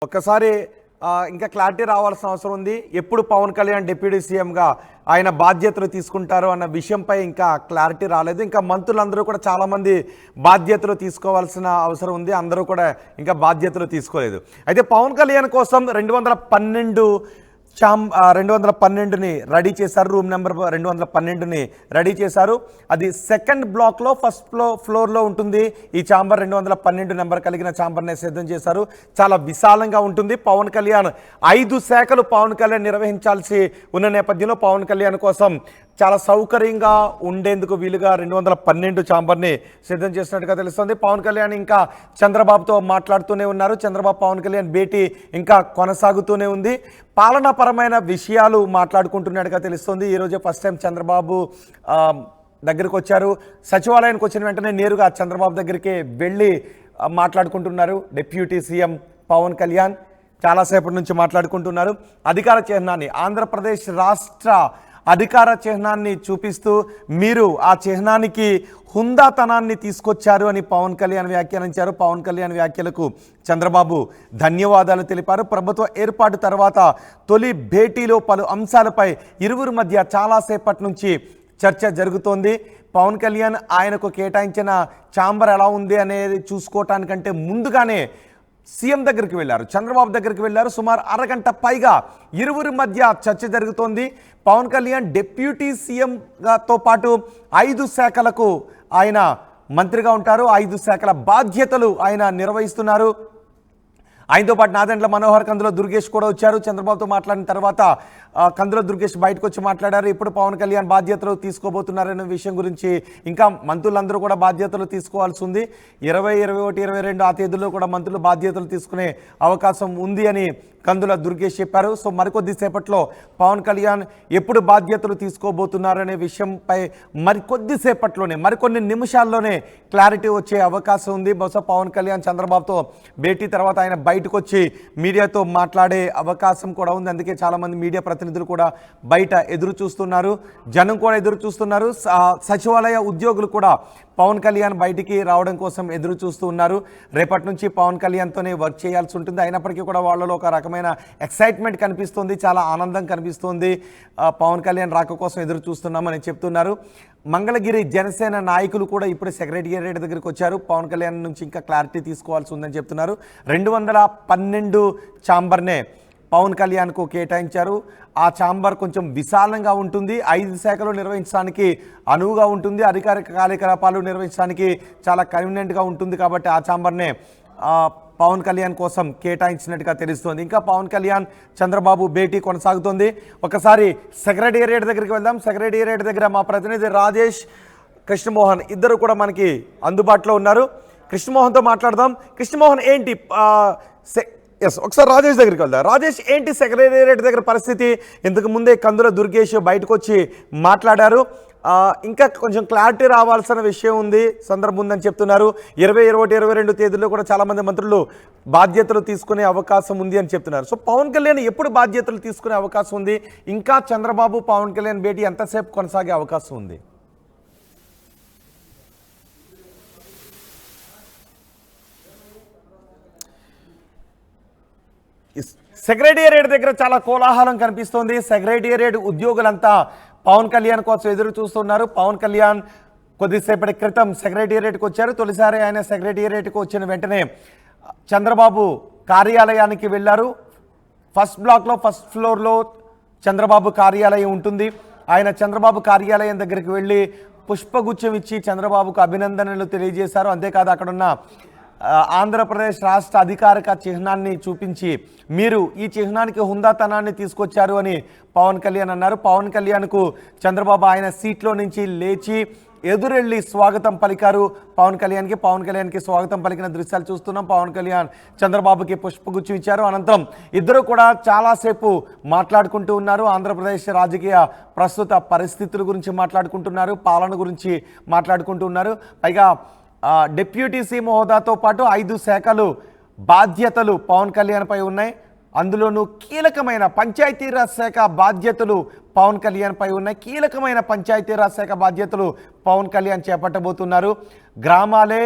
ఒక్కసారి ఇంకా క్లారిటీ రావాల్సిన అవసరం ఉంది. ఎప్పుడు పవన్ కళ్యాణ్ డిప్యూటీ సీఎంగా ఆయన బాధ్యతలు తీసుకుంటారు అన్న విషయంపై ఇంకా క్లారిటీ రాలేదు. ఇంకా మంత్రులందరూ కూడా చాలామంది బాధ్యతలు తీసుకోవాల్సిన అవసరం ఉంది. అందరూ కూడా ఇంకా బాధ్యతలు తీసుకోలేదు. అయితే పవన్ కళ్యాణ్ కోసం 212ని రెడీ చేశారు. రూమ్ నెంబర్ 212ని రెడీ చేశారు. అది సెకండ్ బ్లాక్లో ఫస్ట్ ఫ్లోర్లో ఉంటుంది. ఈ ఛాంబర్ 212 నెంబర్ కలిగిన ఛాంబర్ని సిద్ధం చేశారు. చాలా విశాలంగా ఉంటుంది. పవన్ కళ్యాణ్ 5 శాఖలు పవన్ కళ్యాణ్ నిర్వహించాల్సి ఉన్న నేపథ్యంలో పవన్ కళ్యాణ్ కోసం చాలా సౌకర్యంగా ఉండేందుకు వీలుగా 212 ఛాంబర్ని సిద్ధం చేసినట్టుగా తెలుస్తుంది. పవన్ కళ్యాణ్ ఇంకా చంద్రబాబుతో మాట్లాడుతూనే ఉన్నారు. చంద్రబాబు పవన్ కళ్యాణ్ భేటీ ఇంకా కొనసాగుతూనే ఉంది. పాలనాపరమైన విషయాలు మాట్లాడుకుంటున్నట్టుగా తెలుస్తుంది. ఈరోజే ఫస్ట్ టైం చంద్రబాబు దగ్గరికి వచ్చారు. సచివాలయానికి వచ్చిన వెంటనే నేరుగా చంద్రబాబు దగ్గరికి వెళ్ళి మాట్లాడుకుంటున్నారు. డిప్యూటీ సీఎం పవన్ కళ్యాణ్ చాలాసేపటి నుంచి మాట్లాడుకుంటున్నారు. అధికార చిహ్నాన్ని, ఆంధ్రప్రదేశ్ రాష్ట్ర అధికార చిహ్నాన్ని చూపిస్తూ మీరు ఆ చిహ్నానికి హుందాతనాన్ని తీసుకొచ్చారు అని పవన్ కళ్యాణ్ వ్యాఖ్యానించారు. పవన్ కళ్యాణ్ వ్యాఖ్యలకు చంద్రబాబు ధన్యవాదాలు తెలిపారు. ప్రభుత్వ ఏర్పాటు తర్వాత తొలి భేటీలో పలు అంశాలపై ఇరువురి మధ్య చాలాసేపటి నుంచి చర్చ జరుగుతోంది. పవన్ కళ్యాణ్ ఆయనకు కేటాయించిన ఛాంబర్ ఎలా ఉంది అనేది చూసుకోవటానికంటే ముందుగానే సీఎం దగ్గరికి వెళ్ళారు, చంద్రబాబు దగ్గరికి వెళ్ళారు. సుమారు అరగంట పైగా ఇరువురి మధ్య చర్చ జరుగుతోంది. పవన్ కళ్యాణ్ డిప్యూటీ సీఎంతో పాటు 5 శాఖలకు ఆయన మంత్రిగా ఉంటారు. 5 శాఖల బాధ్యతలు ఆయన నిర్వహిస్తున్నారు. ఆయనతో పాటు నాదెండ్ల మనోహర్, కందుల దుర్గేష్ కూడా వచ్చారు. చంద్రబాబుతో మాట్లాడిన తర్వాత కందుల దుర్గేష్ బయటకు వచ్చి మాట్లాడారు. ఇప్పుడు పవన్ కళ్యాణ్ బాధ్యతలు తీసుకోబోతున్నారనే విషయం గురించి ఇంకా మంత్రులందరూ కూడా బాధ్యతలు తీసుకోవాల్సి ఉంది. 20, 21, 22 ఆ తేదీల్లో కూడా మంత్రులు బాధ్యతలు తీసుకునే అవకాశం ఉంది అని కందుల దుర్గేష్ చెప్పారు. సో మరికొద్ది సేపట్లో పవన్ కళ్యాణ్ ఎప్పుడు బాధ్యతలు తీసుకోబోతున్నారనే విషయంపై మరికొద్దిసేపట్లోనే, మరికొన్ని నిమిషాల్లోనే క్లారిటీ వచ్చే అవకాశం ఉంది. బహుశా పవన్ కళ్యాణ్ చంద్రబాబుతో భేటీ తర్వాత ఆయన బయటకు వచ్చి మీడియాతో మాట్లాడే అవకాశం కూడా ఉంది. అందుకే చాలామంది మీడియా ప్రతినిధులు కూడా బయట ఎదురు చూస్తున్నారు. జనం కూడా ఎదురు చూస్తున్నారు. సచివాలయ ఉద్యోగులు కూడా పవన్ కళ్యాణ్ బయటికి రావడం కోసం ఎదురు చూస్తూ ఉన్నారు. రేపటి నుంచి పవన్ కళ్యాణ్తోనే వర్క్ చేయాల్సి ఉంటుంది. అయినప్పటికీ కూడా వాళ్ళలో ఒక రకమైన ఎక్సైట్మెంట్ కనిపిస్తుంది, చాలా ఆనందం కనిపిస్తుంది. పవన్ కళ్యాణ్ రాక కోసం ఎదురు చూస్తున్నామని చెప్తున్నారు. మంగళగిరి జనసేన నాయకులు కూడా ఇప్పుడు సెక్రటేరియట్ దగ్గరికి వచ్చారు. పవన్ కళ్యాణ్ నుంచి ఇంకా క్లారిటీ తీసుకోవాల్సి ఉందని చెప్తున్నారు. 212 ఛాంబర్నే పవన్ కళ్యాణ్కు కేటాయించారు. ఆ ఛాంబర్ కొంచెం విశాలంగా ఉంటుంది. 5 శాఖలు నిర్వహించడానికి అనువుగా ఉంటుంది. అధికారిక కార్యకలాపాలు నిర్వహించడానికి చాలా కన్వీనియంట్గా ఉంటుంది. కాబట్టి ఆ ఛాంబర్నే పవన్ కళ్యాణ్ కోసం కేటాయించినట్టుగా తెలుస్తోంది. ఇంకా పవన్ కళ్యాణ్ చంద్రబాబు భేటీ కొనసాగుతోంది. ఒకసారి సెక్రటేరియట్ దగ్గరికి వెళ్దాం. సెక్రటేరియట్ దగ్గర మా ప్రతినిధి రాజేష్, కృష్ణమోహన్ ఇద్దరు కూడా మనకి అందుబాటులో ఉన్నారు. కృష్ణమోహన్తో మాట్లాడదాం. కృష్ణమోహన్, ఏంటి ఒకసారి రాజేష్ దగ్గరికి వెళ్దాం. రాజేష్, ఏంటి సెక్రటేరియట్ దగ్గర పరిస్థితి? ఇంతకు ముందే కందుల దుర్గేష్ బయటకు వచ్చి మాట్లాడారు. ఇంకా కొంచెం క్లారిటీ రావాల్సిన విషయం ఉంది, సందర్భం ఉందని చెప్తున్నారు. 20, 21, 22 తేదీల్లో కూడా చాలామంది మంత్రులు బాధ్యతలు తీసుకునే అవకాశం ఉంది అని చెప్తున్నారు. సో పవన్ కళ్యాణ్ ఎప్పుడు బాధ్యతలు తీసుకునే అవకాశం ఉంది? ఇంకా చంద్రబాబు పవన్ కళ్యాణ్ భేటీ ఎంతసేపు కొనసాగే అవకాశం ఉంది? సెక్రటేరియట్ దగ్గర చాలా కోలాహలం కనిపిస్తోంది. సెక్రటేరియట్ ఉద్యోగులంతా పవన్ కళ్యాణ్ కోసం ఎదురు చూస్తున్నారు. పవన్ కళ్యాణ్ కొద్దిసేపటి క్రితం సెక్రటేరియట్కి వచ్చారు. తొలిసారి ఆయన సెక్రటేరియట్కి వచ్చిన వెంటనే చంద్రబాబు కార్యాలయానికి వెళ్ళారు. ఫస్ట్ బ్లాక్లో ఫస్ట్ ఫ్లోర్లో చంద్రబాబు కార్యాలయం ఉంటుంది. ఆయన చంద్రబాబు కార్యాలయం దగ్గరికి వెళ్ళి పుష్పగుచ్చం ఇచ్చి చంద్రబాబుకు అభినందనలు తెలియజేశారు. అంతేకాదు అక్కడున్న ఆంధ్రప్రదేశ్ రాష్ట్ర అధికారిక చిహ్నాన్ని చూపించి మీరు ఈ చిహ్నానికి హుందాతనాన్ని తీసుకొచ్చారు అని పవన్ కళ్యాణ్ అన్నారు. పవన్ కళ్యాణ్కు చంద్రబాబు ఆయన సీట్లో నుంచి లేచి ఎదురెళ్ళి స్వాగతం పలికారు. పవన్ కళ్యాణ్కి స్వాగతం పలికిన దృశ్యాలు చూస్తున్నాం. పవన్ కళ్యాణ్ చంద్రబాబుకి పుష్పగుచ్చం ఇచ్చారు. అనంతరం ఇద్దరు కూడా చాలాసేపు మాట్లాడుకుంటూ ఉన్నారు. ఆంధ్రప్రదేశ్ రాజకీయ ప్రస్తుత పరిస్థితుల గురించి మాట్లాడుకుంటున్నారు, పాలన గురించి మాట్లాడుకుంటూ ఉన్నారు. పైగా డిప్యూటీ సీఎం హోదాతో పాటు 5 శాఖలు బాధ్యతలు పవన్ కళ్యాణ్పై ఉన్నాయి. అందులోనూ కీలకమైన పంచాయతీరాజ్ శాఖ బాధ్యతలు పవన్ కళ్యాణ్పై ఉన్నాయి. కీలకమైన పంచాయతీరాజ్ శాఖ బాధ్యతలు పవన్ కళ్యాణ్ చేపట్టబోతున్నారు. గ్రామాలే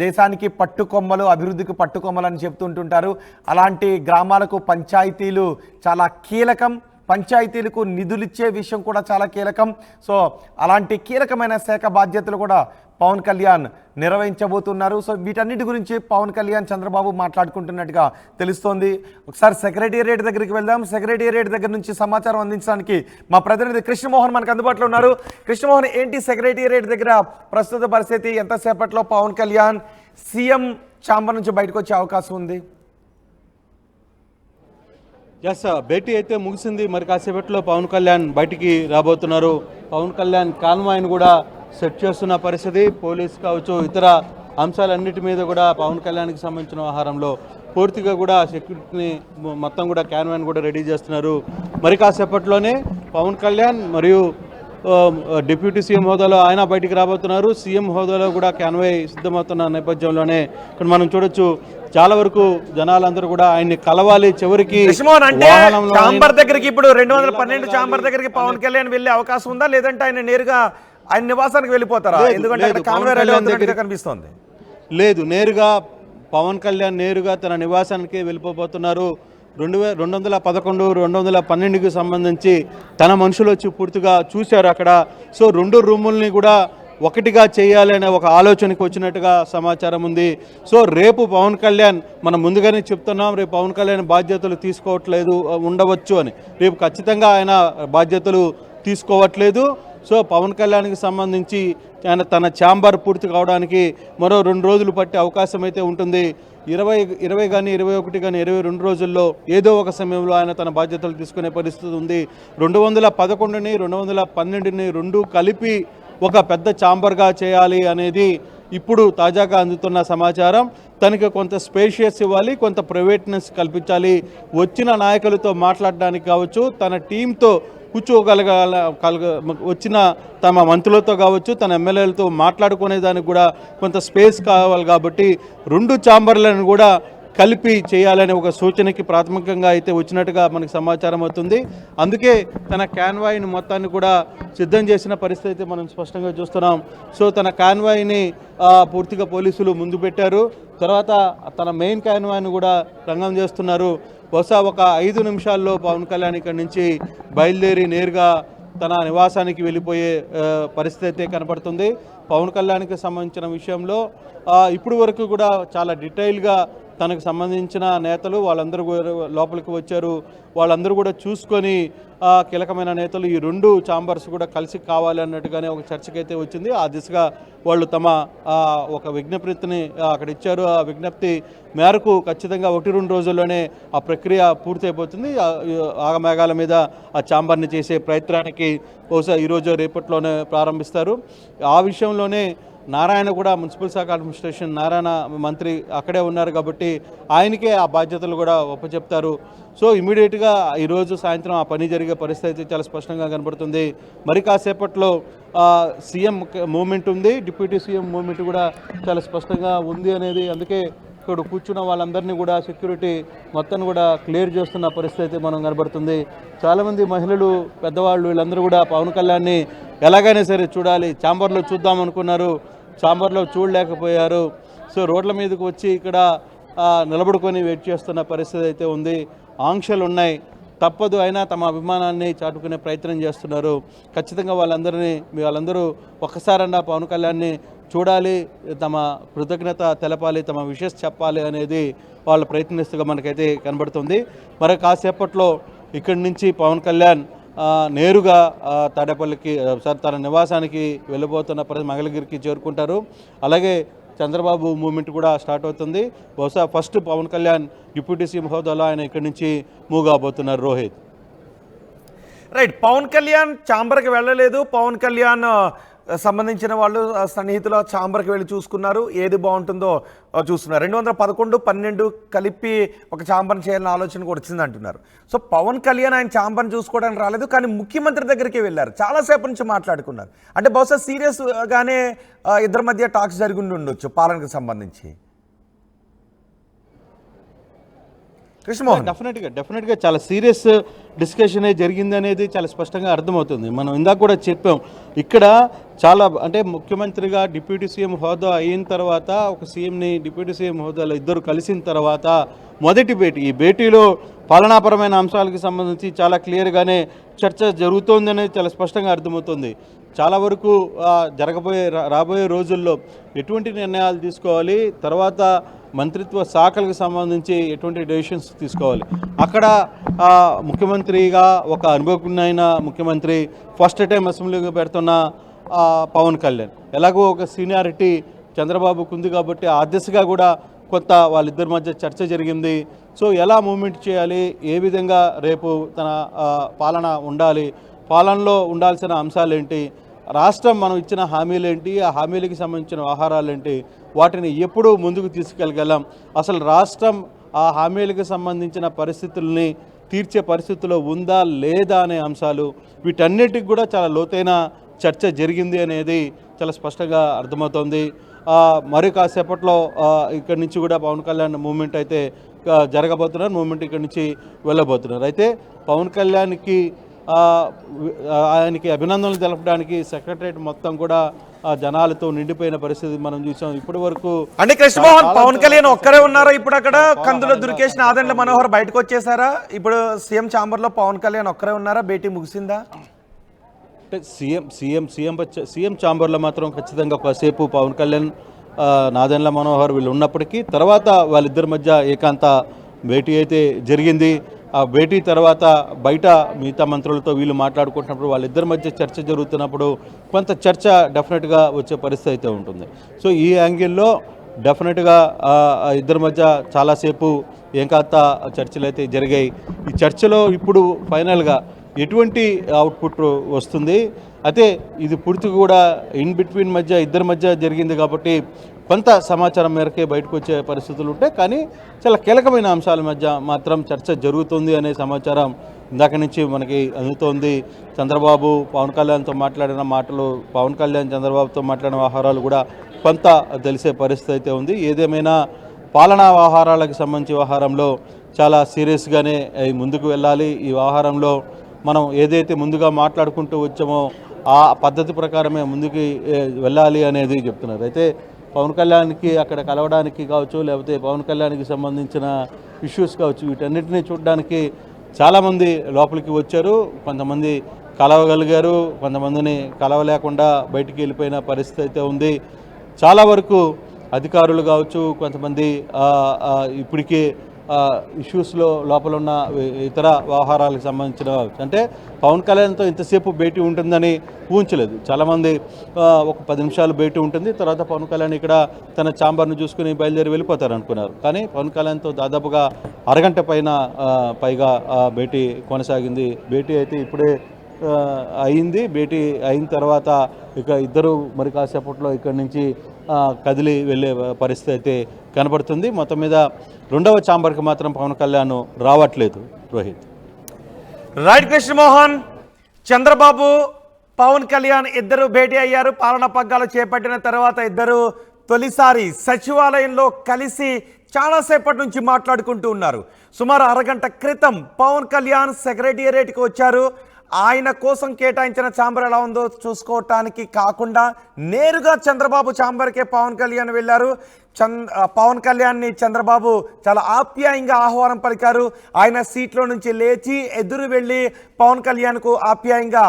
దేశానికి పట్టుకొమ్మలు, అభివృద్ధికి పట్టుకొమ్మలు అని చెప్తుంటుంటారు. అలాంటి గ్రామాలకు పంచాయతీలు చాలా కీలకం. పంచాయతీలకు నిధులిచ్చే విషయం కూడా చాలా కీలకం. సో అలాంటి కీలకమైన శాఖ బాధ్యతలు కూడా పవన్ కళ్యాణ్ నిర్వహించబోతున్నారు. సో వీటన్నిటి గురించి పవన్ కళ్యాణ్ చంద్రబాబు మాట్లాడుకుంటున్నట్టుగా తెలుస్తోంది. ఒకసారి సెక్రటేరియట్ దగ్గరికి వెళ్దాం. సెక్రటేరియట్ దగ్గర నుంచి సమాచారం అందించడానికి మా ప్రతినిధి కృష్ణమోహన్ మనకు అందుబాటులో ఉన్నారు. కృష్ణమోహన్, ఏంటి సెక్రటేరియట్ దగ్గర ప్రస్తుత పరిస్థితి? ఎంతసేపట్లో పవన్ కళ్యాణ్ సీఎం ఛాంబర్ నుంచి బయటకు వచ్చే అవకాశం ఉంది? ఎస్, భేటీ అయితే ముగిసింది. మరి కాసేపట్లో పవన్ కళ్యాణ్ బయటికి రాబోతున్నారు. పవన్ కళ్యాణ్ కాన్వాయ్ని కూడా సెట్ చేస్తున్న పరిస్థితి. పోలీస్ కావచ్చు, ఇతర అంశాలన్నిటి మీద కూడా పవన్ కళ్యాణ్కి సంబంధించిన వ్యవహారంలో పూర్తిగా కూడా సెక్యూరిటీని మొత్తం కూడా కాన్వాయ్ని కూడా రెడీ చేస్తున్నారు. మరి కాసేపట్లోనే పవన్ కళ్యాణ్ మరియు డిప్యూటీ సీఎం హోదాలో ఆయన బయటికి రాబోతున్నారు. సీఎం హోదాలో కూడా కాన్వాయ్ సిద్ధమవుతున్న నేపథ్యంలోనే ఇక్కడ మనం చూడొచ్చు, చాలా వరకు జనాలందరూ కూడా ఆయన్ని కలవాలి. చివరికి ఛాంబర్ దగ్గరికి ఇప్పుడు 212 ఛాంబర్ దగ్గరికి పవన్ కళ్యాణ్ వెళ్ళే అవకాశం ఉందా, లేదంటే ఆయన నేరుగా ఆయన నివాసానికి వెళ్ళిపోతారా? ఎందుకంటే కనిపిస్తోంది. లేదు, నేరుగా పవన్ కళ్యాణ్ నేరుగా తన నివాసానికి వెళ్ళిపోబోతున్నారు. 211, 212కి సంబంధించి తన మనుషులు వచ్చి పూర్తిగా చూశారు అక్కడ. సో 2 రూముల్ని కూడా ఒకటిగా చేయాలనే ఒక ఆలోచనకు వచ్చినట్టుగా సమాచారం ఉంది. సో రేపు పవన్ కళ్యాణ్, మనం ముందుగానే చెప్తున్నాం, రేపు పవన్ కళ్యాణ్ బాధ్యతలు తీసుకోవట్లేదు ఉండవచ్చు అని. రేపు ఖచ్చితంగా ఆయన బాధ్యతలు తీసుకోవట్లేదు. సో పవన్ కళ్యాణ్కి సంబంధించి ఆయన తన ఛాంబర్ పూర్తి కావడానికి మరో 2 రోజులు పట్టే అవకాశం అయితే ఉంటుంది. 20 కానీ 21 కానీ 22 రోజుల్లో ఏదో ఒక సమయంలో ఆయన తన బాధ్యతలు తీసుకునే పరిస్థితి ఉంది. 211ని 212ని 2 కలిపి ఒక పెద్ద ఛాంబర్గా చేయాలి అనేది ఇప్పుడు తాజాగా అందుతున్న సమాచారం. తనకి కొంత స్పేషియస్ ఇవ్వాలి, కొంత ప్రైవేట్నెస్ కల్పించాలి. వచ్చిన నాయకులతో మాట్లాడడానికి కావచ్చు, తన టీంతో వచ్చిన తమ మంత్రులతో కావచ్చు, తన ఎమ్మెల్యేలతో మాట్లాడుకునే దానికి కూడా కొంత స్పేస్ కావాలి. కాబట్టి 2 ఛాంబర్లను కూడా కలిపి చేయాలనే ఒక సూచనకి ప్రాథమికంగా అయితే వచ్చినట్టుగా మనకు సమాచారం అవుతుంది. అందుకే తన కాన్వాయ్ని మొత్తాన్ని కూడా సిద్ధం చేసిన పరిస్థితి అయితే మనం స్పష్టంగా చూస్తున్నాం. సో తన కాన్వాయ్ని పూర్తిగా పోలీసులు ముందు పెట్టారు. తర్వాత తన మెయిన్ కాన్వాయ్ని కూడా రంగం చేస్తున్నారు. బహుశా ఒక 5 నిమిషాల్లో పవన్ కళ్యాణ్ ఇక్కడి నుంచి బయలుదేరి నేరుగా తన నివాసానికి వెళ్ళిపోయే పరిస్థితి అయితే కనపడుతుంది. పవన్ కళ్యాణ్కి సంబంధించిన విషయంలో ఇప్పుడు వరకు కూడా చాలా డీటెయిల్గా తనకు సంబంధించిన నేతలు వాళ్ళందరూ లోపలికి వచ్చారు. వాళ్ళందరూ కూడా చూసుకొని కీలకమైన నేతలు ఈ 2 ఛాంబర్స్ కూడా కలిసి కావాలి అన్నట్టుగానే ఒక చర్చకైతే వచ్చింది. ఆ దిశగా వాళ్ళు తమ ఒక విజ్ఞప్తిని అక్కడ ఇచ్చారు. ఆ విజ్ఞప్తి మేరకు ఖచ్చితంగా 1-2 రోజుల్లోనే ఆ ప్రక్రియ పూర్తయిపోతుంది. ఆగమేఘాల మీద ఆ ఛాంబర్ని చేసే ప్రయత్నానికి బహుశా ఈరోజు రేపట్లోనే ప్రారంభిస్తారు. ఆ విషయంలోనే నారాయణ కూడా మున్సిపల్ శాఖ అడ్మినిస్ట్రేషన్ నారాయణ మంత్రి అక్కడే ఉన్నారు కాబట్టి ఆయనకే ఆ బాధ్యతలు కూడా ఒప్పచెప్తారు. సో ఇమీడియట్గా ఈరోజు సాయంత్రం ఆ పని జరిగే పరిస్థితి చాలా స్పష్టంగా కనబడుతుంది. మరి కాసేపట్లో సీఎం మూమెంట్ ఉంది, డిప్యూటీ సీఎం మూమెంట్ కూడా చాలా స్పష్టంగా ఉంది అనేది. అందుకే ఇక్కడ కూర్చున్న వాళ్ళందరినీ కూడా సెక్యూరిటీ మొత్తం కూడా క్లియర్ చేస్తున్న పరిస్థితి మనం కనబడుతుంది. చాలామంది మహిళలు, పెద్దవాళ్ళు వీళ్ళందరూ కూడా పవన్ కళ్యాణ్ని ఎలాగైనా సరే చూడాలి, ఛాంబర్లో చూద్దాం అనుకున్నారు, ఛాంబర్లో చూడలేకపోయారు. సో రోడ్ల మీదకి వచ్చి ఇక్కడ నిలబడుకొని వెయిట్ చేస్తున్న పరిస్థితి అయితే ఉంది. ఆంక్షలు ఉన్నాయి, తప్పదు, అయినా తమ అభిమానాన్ని చాటుకునే ప్రయత్నం చేస్తున్నారు. ఖచ్చితంగా వాళ్ళందరూ ఒక్కసారన్నా పవన్ కళ్యాణ్ని చూడాలి, తమ కృతజ్ఞత తెలపాలి, తమ విషెస్ చెప్పాలి అనేది వాళ్ళు ప్రయత్నిస్తుగా మనకైతే కనబడుతుంది. మరి కాసేపట్లో ఇక్కడి నుంచి పవన్ కళ్యాణ్ నేరుగా తాడేపల్లికి తన నివాసానికి వెళ్ళబోతున్న మంగళగిరికి చేరుకుంటారు. అలాగే చంద్రబాబు మూమెంట్ కూడా స్టార్ట్ అవుతుంది. బహుశా first Pawan Kalyan deputy CM హోదాలో ఆయన ఇక్కడి నుంచి మూవ్ కాబోతున్నారు. రోహిత్, రైట్. పవన్ కళ్యాణ్ ఛాంబర్కి వెళ్ళలేదు. పవన్ కళ్యాణ్ సంబంధించిన వాళ్ళు సన్నిహితుల ఛాంబర్కి వెళ్ళి చూసుకున్నారు, ఏది బాగుంటుందో చూస్తున్నారు. 211, 12 కలిపి ఒక ఛాంబర్ని చేయాలని ఆలోచన కూడా వచ్చింది అంటున్నారు. సో పవన్ కళ్యాణ్ ఆయన ఛాంబర్ని చూసుకోవడానికి రాలేదు, కానీ ముఖ్యమంత్రి దగ్గరికి వెళ్ళారు, చాలాసేపు నుంచి మాట్లాడుకున్నారు. అంటే బహుశా సీరియస్గానే ఇద్దరి మధ్య టాక్స్ జరిగి ఉండొచ్చు పాలనకు సంబంధించి. కృష్ణమోహన్. డెఫినెట్గా చాలా సీరియస్ డిస్కషనే జరిగింది అనేది చాలా స్పష్టంగా అర్థమవుతుంది. మనం ఇందాక కూడా చెప్పాం, ఇక్కడ చాలా అంటే ముఖ్యమంత్రిగా డిప్యూటీ సీఎం హోదా అయిన తర్వాత ఒక సీఎంని డిప్యూటీ సీఎం హోదాలో ఇద్దరు కలిసిన తర్వాత మొదటి భేటీ, ఈ భేటీలో పాలనాపరమైన అంశాలకు సంబంధించి చాలా క్లియర్గానే చర్చ జరుగుతోంది అనేది చాలా స్పష్టంగా అర్థమవుతుంది. చాలా వరకు రాబోయే రోజుల్లో ఎటువంటి నిర్ణయాలు తీసుకోవాలి, తర్వాత మంత్రిత్వ శాఖలకు సంబంధించి ఎటువంటి డెసిషన్స్ తీసుకోవాలి. అక్కడ ముఖ్యమంత్రిగా ఒక అనుభవజ్ఞైన ముఖ్యమంత్రి, ఫస్ట్ టైం అసెంబ్లీగా పెడుతున్న పవన్ కళ్యాణ్, ఎలాగో ఒక సీనియారిటీ చంద్రబాబుకు ఉంది కాబట్టి ఆ దిశగా కూడా కొంత వాళ్ళిద్దరి మధ్య చర్చ జరిగింది. సో ఎలా మూవ్మెంట్ చేయాలి, ఏ విధంగా రేపు తన పాలన ఉండాలి, పాలనలో ఉండాల్సిన అంశాలు ఏంటి, రాష్ట్రం మనం ఇచ్చిన హామీలు ఏంటి, ఆ హామీలకి సంబంధించిన వ్యవహారాలు ఏంటి, వాటిని ఎప్పుడు ముందుకు తీసుకెళ్ళగలం, అసలు రాష్ట్రం ఆ హామీలకు సంబంధించిన పరిస్థితుల్ని తీర్చే పరిస్థితుల్లో ఉందా లేదా అనే అంశాలు, వీటన్నిటికి కూడా చాలా లోతైన చర్చ జరిగింది అనేది చాలా స్పష్టంగా అర్థమవుతోంది. మరి కాసేపట్లో ఇక్కడి నుంచి కూడా పవన్ కళ్యాణ్ మూవ్మెంట్ అయితే జరగబోతున్నారు, మూవ్మెంట్ ఇక్కడి నుంచి వెళ్ళబోతున్నారు. అయితే పవన్ కళ్యాణ్కి ఆయనకి అభినందనలు తెలపడానికి సెక్రటరియట్ మొత్తం కూడా జనాలతో నిండిపోయిన పరిస్థితి మనం చూసాం. ఇప్పటి వరకు అంటే కృష్ణమోహన్, పవన్ కళ్యాణ్ ఒక్కరే ఉన్నారా ఇప్పుడు అక్కడ? కందుల దుర్గేష్, నాదెండ్ల మనోహర్ బయటకు వచ్చేసారా? ఇప్పుడు సీఎం ఛాంబర్ లో పవన్ కళ్యాణ్ ఒక్కరే ఉన్నారా? భేటీ ముగిసిందా? అంటే సీఎం ఛాంబర్లో మాత్రం ఖచ్చితంగా కాసేపు పవన్ కళ్యాణ్, నాదెండ్ల మనోహర్ వీళ్ళు ఉన్నప్పటికీ తర్వాత వాళ్ళిద్దరి మధ్య ఏకాంత భేటీ అయితే జరిగింది. ఆ భేటీ తర్వాత బయట మిగతా మంత్రులతో వీళ్ళు మాట్లాడుకుంటున్నప్పుడు, వాళ్ళిద్దరి మధ్య చర్చ జరుగుతున్నప్పుడు కొంత చర్చ డెఫినెట్గా వచ్చే పరిస్థితి అయితే ఉంటుంది. సో ఈ యాంగిల్లో డెఫినెట్గా ఇద్దరి మధ్య చాలాసేపు ఏకాంత చర్చలు అయితే జరిగాయి. ఈ చర్చలో ఇప్పుడు ఫైనల్గా ఎటువంటి అవుట్పుట్ వస్తుంది, అయితే ఇది పూర్తిగా కూడా ఇన్ బిట్వీన్ మధ్య ఇద్దరి మధ్య జరిగింది కాబట్టి కొంత సమాచారం మేరకే బయటకు వచ్చే పరిస్థితులు ఉంటాయి. కానీ చాలా కీలకమైన అంశాల మధ్య మాత్రం చర్చ జరుగుతుంది అనే సమాచారం ఇందాక నుంచి మనకి అందుతోంది. చంద్రబాబు పవన్ కళ్యాణ్తో మాట్లాడిన మాటలు, పవన్ కళ్యాణ్ చంద్రబాబుతో మాట్లాడిన వ్యవహారాలు కూడా కొంత తెలిసే పరిస్థితి అయితే ఉంది. ఏదేమైనా పాలనా వ్యవహారాలకు సంబంధించి వ్యవహారంలో చాలా సీరియస్గానే ముందుకు వెళ్ళాలి. ఈ వ్యవహారంలో మనం ఏదైతే ముందుగా మాట్లాడుకుంటూ వచ్చామో ఆ పద్ధతి ప్రకారమే ముందుకు వెళ్ళాలి అనేది చెప్తున్నారు. అయితే పవన్ కళ్యాణ్కి అక్కడ కలవడానికి కావచ్చు, లేకపోతే పవన్ కళ్యాణ్కి సంబంధించిన ఇష్యూస్ కావచ్చు, వీటన్నిటిని చూడడానికి చాలామంది లోపలికి వచ్చారు. కొంతమంది కలవగలిగారు, కొంతమందిని కలవలేకుండా బయటికి వెళ్ళిపోయిన పరిస్థితి అయితే ఉంది. చాలా వరకు అధికారులు కావచ్చు, కొంతమంది ఇప్పటికే ఇష్యూస్లో లోపల ఉన్న ఇతర వ్యవహారాలకు సంబంధించిన, అంటే పవన్ కళ్యాణ్తో ఇంతసేపు భేటీ ఉంటుందని ఊహించలేదు చాలామంది. ఒక 10 నిమిషాలు భేటీ ఉంటుంది, తర్వాత పవన్ కళ్యాణ్ ఇక్కడ తన ఛాంబర్ను చూసుకుని బయలుదేరి వెళ్ళిపోతారు అనుకున్నారు. కానీ పవన్ కళ్యాణ్తో దాదాపుగా అరగంట పైగా భేటీ కొనసాగింది. భేటీ అయితే ఇప్పుడే అయింది. భేటీ అయిన తర్వాత ఇక ఇద్దరు మరి కాసేపట్లో ఇక్కడి నుంచి కదిలి వెళ్ళే పరిస్థితి అయితే కనబడుతుంది. మొత్తం మీద రెండవ ఛాంబర్కి మాత్రం పవన్ కళ్యాణ్ రావట్లేదు. రోహిత్. రైట్ కృష్ణమోహన్, చంద్రబాబు పవన్ కళ్యాణ్ ఇద్దరు భేటీ అయ్యారు. పాలనా పగ్గాలు చేపట్టిన తర్వాత ఇద్దరు తొలిసారి సచివాలయంలో కలిసి చాలాసేపటి నుంచి మాట్లాడుకుంటూ ఉన్నారు. సుమారు అరగంట క్రితం పవన్ కళ్యాణ్ సెక్రటేరియట్కి వచ్చారు. ఆయన కోసం కేటాయించిన ఛాంబర్ ఎలా ఉందో చూసుకోవటానికి కాకుండా నేరుగా చంద్రబాబు ఛాంబర్కే పవన్ కళ్యాణ్ వెళ్ళారు. పవన్ కళ్యాణ్ని చంద్రబాబు చాలా ఆప్యాయంగా ఆహ్వానం పలికారు. ఆయన సీట్లో నుంచి లేచి ఎదురు వెళ్ళి పవన్ కళ్యాణ్కు ఆప్యాయంగా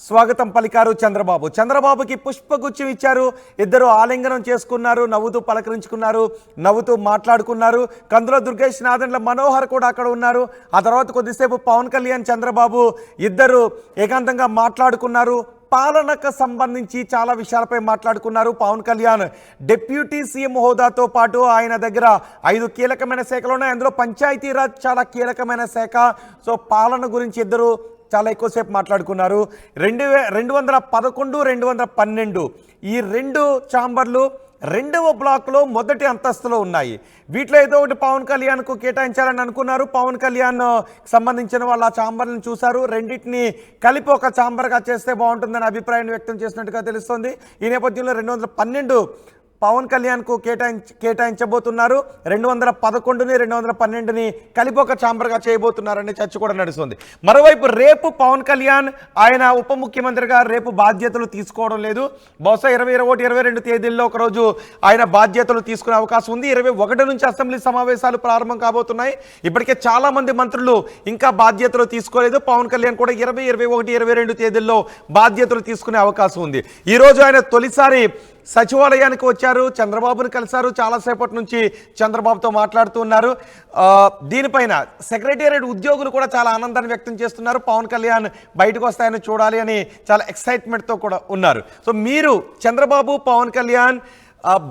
స్వాగతం పలికారు చంద్రబాబు. చంద్రబాబుకి పుష్పగుచ్చం ఇచ్చారు. ఇద్దరు ఆలింగనం చేసుకున్నారు, నవ్వుతూ పలకరించుకున్నారు, నవ్వుతూ మాట్లాడుకున్నారు. కందుల దుర్గేష్, నాదెండ్ల మనోహర్ కూడా అక్కడ ఉన్నారు. ఆ తర్వాత కొద్దిసేపు పవన్ కళ్యాణ్, చంద్రబాబు ఇద్దరు ఏకాంతంగా మాట్లాడుకున్నారు. పాలనకు సంబంధించి చాలా విషయాలపై మాట్లాడుకున్నారు. పవన్ కళ్యాణ్ డిప్యూటీ సీఎం హోదాతో పాటు ఆయన దగ్గర 5 కీలకమైన శాఖలు ఉన్నాయి. అందులో పంచాయతీరాజ్ చాలా కీలకమైన శాఖ. సో పాలన గురించి ఇద్దరు చాలా ఎక్కువసేపు మాట్లాడుకున్నారు. 211, 212 ఈ 2 ఛాంబర్లు 2వ బ్లాక్లో మొదటి అంతస్తులో ఉన్నాయి. వీటిలో ఏదో ఒకటి పవన్ కళ్యాణ్కు కేటాయించాలని అనుకున్నారు. పవన్ కళ్యాణ్ సంబంధించిన వాళ్ళు ఆ ఛాంబర్లను చూశారు. రెండింటిని కలిపి ఒక ఛాంబర్గా చేస్తే బాగుంటుందని అభిప్రాయాన్ని వ్యక్తం చేసినట్టుగా తెలుస్తోంది. ఈ నేపథ్యంలో 212 పవన్ కళ్యాణ్కు కేటాయించబోతున్నారు. 211ని 212ని కలిపి ఒక ఛాంబర్గా చేయబోతున్నారనే చర్చ కూడా నడుస్తుంది. మరోవైపు రేపు పవన్ కళ్యాణ్ ఆయన ఉప ముఖ్యమంత్రిగా రేపు బాధ్యతలు తీసుకోవడం లేదు. బహుశా 21, 22 తేదీల్లో ఒకరోజు ఆయన బాధ్యతలు తీసుకునే అవకాశం ఉంది. 21 నుంచి అసెంబ్లీ సమావేశాలు ప్రారంభం కాబోతున్నాయి. ఇప్పటికే చాలా మంది మంత్రులు ఇంకా బాధ్యతలు తీసుకోలేదు. పవన్ కళ్యాణ్ కూడా 20, 21, 22 తేదీల్లో బాధ్యతలు తీసుకునే అవకాశం ఉంది. ఈ రోజు ఆయన తొలిసారి సచివాలయానికి వచ్చారు, చంద్రబాబును కలిశారు. చాలాసేపటి నుంచి చంద్రబాబుతో మాట్లాడుతూ ఉన్నారు. దీనిపైన సెక్రటేరియట్ ఉద్యోగులు కూడా చాలా ఆనందాన్ని వ్యక్తం చేస్తున్నారు. పవన్ కళ్యాణ్ బయటకు వస్తాయని చూడాలి అని చాలా ఎక్సైట్మెంట్తో కూడా ఉన్నారు. సో మీరు చంద్రబాబు, పవన్ కళ్యాణ్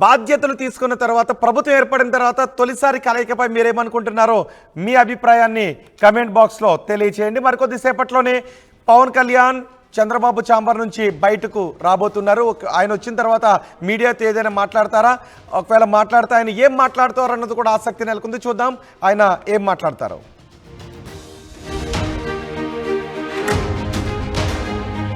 బాధ్యతలు తీసుకున్న తర్వాత, ప్రభుత్వం ఏర్పడిన తర్వాత తొలిసారి కలయికపై మీరేమనుకుంటున్నారో మీ అభిప్రాయాన్ని కమెంట్ బాక్స్లో తెలియచేయండి. మరికొద్దిసేపట్లోనే పవన్ కళ్యాణ్ చంద్రబాబు ఛాంబర్ నుంచి బయటకు రాబోతున్నారు. ఆయన వచ్చిన తర్వాత మీడియాతో ఏదైనా మాట్లాడతారా? ఒకవేళ మాట్లాడితే ఆయన ఏం మాట్లాడతారో అన్నది కూడా ఆసక్తి నెలకొంది. చూద్దాం ఆయన ఏం మాట్లాడతారో.